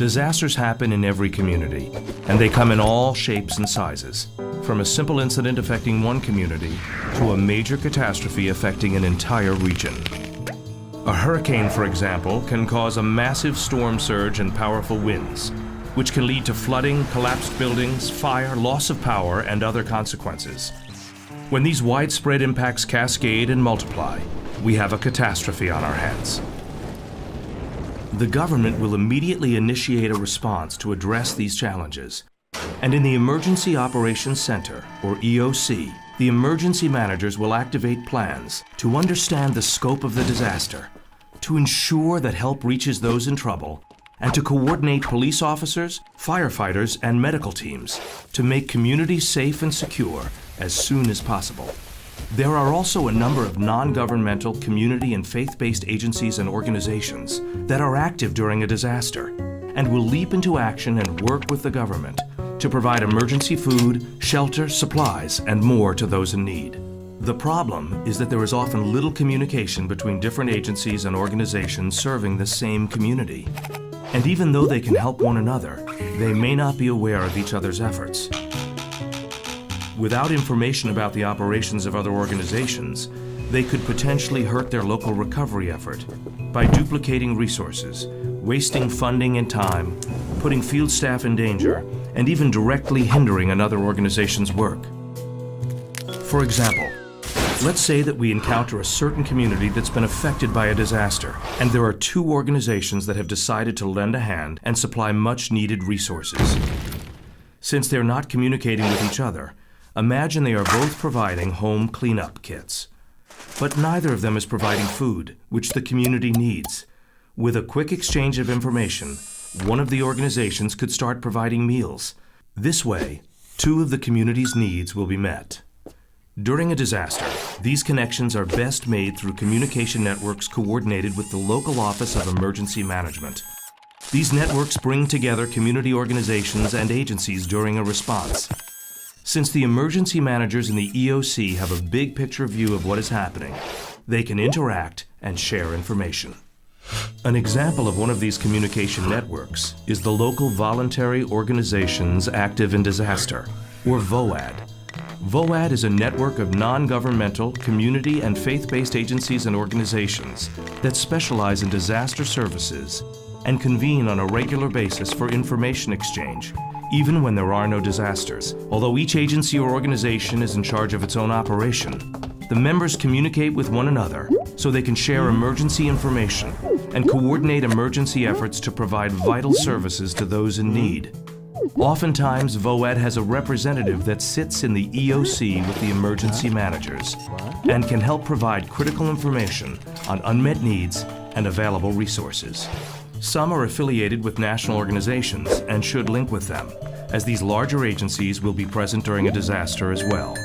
Disasters happen in every community, and they come in all shapes and sizes, from a simple incident affecting one community to a major catastrophe affecting an entire region. A hurricane, for example, can cause a massive storm surge and powerful winds, which can lead to flooding, collapsed buildings, fire, loss of power, and other consequences. When these widespread impacts cascade and multiply, we have a catastrophe on our hands. The government will immediately initiate a response to address these challenges. And in the Emergency Operations Center, or EOC, the emergency managers will activate plans to understand the scope of the disaster, to ensure that help reaches those in trouble, and to coordinate police officers, firefighters, and medical teams to make communities safe and secure as soon as possible. There are also a number of non-governmental, community, and faith-based agencies and organizations that are active during a disaster and will leap into action and work with the government to provide emergency food, shelter, supplies, and more to those in need. The problem is that there is often little communication between different agencies and organizations serving the same community. And even though they can help one another, they may not be aware of each other's efforts. Without information about the operations of other organizations, they could potentially hurt their local recovery effort by duplicating resources, wasting funding and time, putting field staff in danger, and even directly hindering another organization's work. For example, let's say that we encounter a certain community that's been affected by a disaster, and there are two organizations that have decided to lend a hand and supply much-needed resources. Since they're not communicating with each other, imagine they are both providing home cleanup kits. But neither of them is providing food, which the community needs. With a quick exchange of information, one of the organizations could start providing meals. This way, two of the community's needs will be met. During a disaster, these connections are best made through communication networks coordinated with the local Office of Emergency Management. These networks bring together community organizations and agencies during a response. Since the emergency managers in the EOC have a big picture view of what is happening, they can interact and share information. An example of one of these communication networks is the Local Voluntary Organizations Active in Disaster, or VOAD. VOAD is a network of non-governmental, community, and faith-based agencies and organizations that specialize in disaster services and convene on a regular basis for information exchange, even when there are no disasters. Although each agency or organization is in charge of its own operation, the members communicate with one another so they can share emergency information and coordinate emergency efforts to provide vital services to those in need. Oftentimes, VOAD has a representative that sits in the EOC with the emergency managers and can help provide critical information on unmet needs and available resources. Some are affiliated with national organizations and should link with them, as these larger agencies will be present during a disaster as well.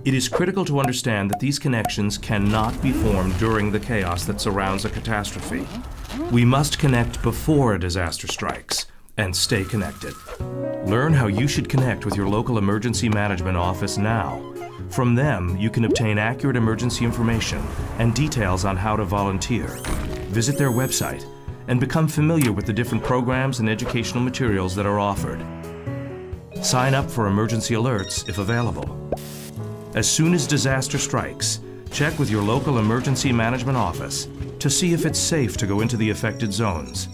It is critical to understand that these connections cannot be formed during the chaos that surrounds a catastrophe. We must connect before a disaster strikes and stay connected. Learn how you should connect with your local emergency management office now. From them, you can obtain accurate emergency information and details on how to volunteer. Visit their website and become familiar with the different programs and educational materials that are offered. Sign up for emergency alerts if available. As soon as disaster strikes, check with your local emergency management office to see if it's safe to go into the affected zones,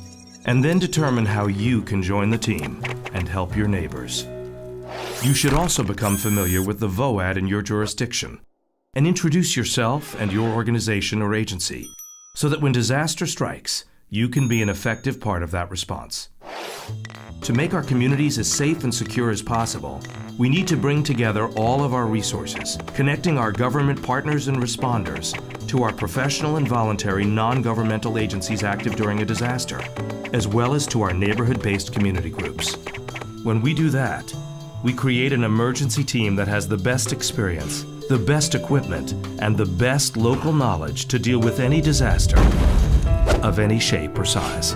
and then determine how you can join the team and help your neighbors. You should also become familiar with the VOAD in your jurisdiction and introduce yourself and your organization or agency so that when disaster strikes, you can be an effective part of that response. To make our communities as safe and secure as possible, we need to bring together all of our resources, connecting our government partners and responders to our professional and voluntary non-governmental agencies active during a disaster, as well as to our neighborhood-based community groups. When we do that, we create an emergency team that has the best experience, the best equipment, and the best local knowledge to deal with any disaster of any shape or size.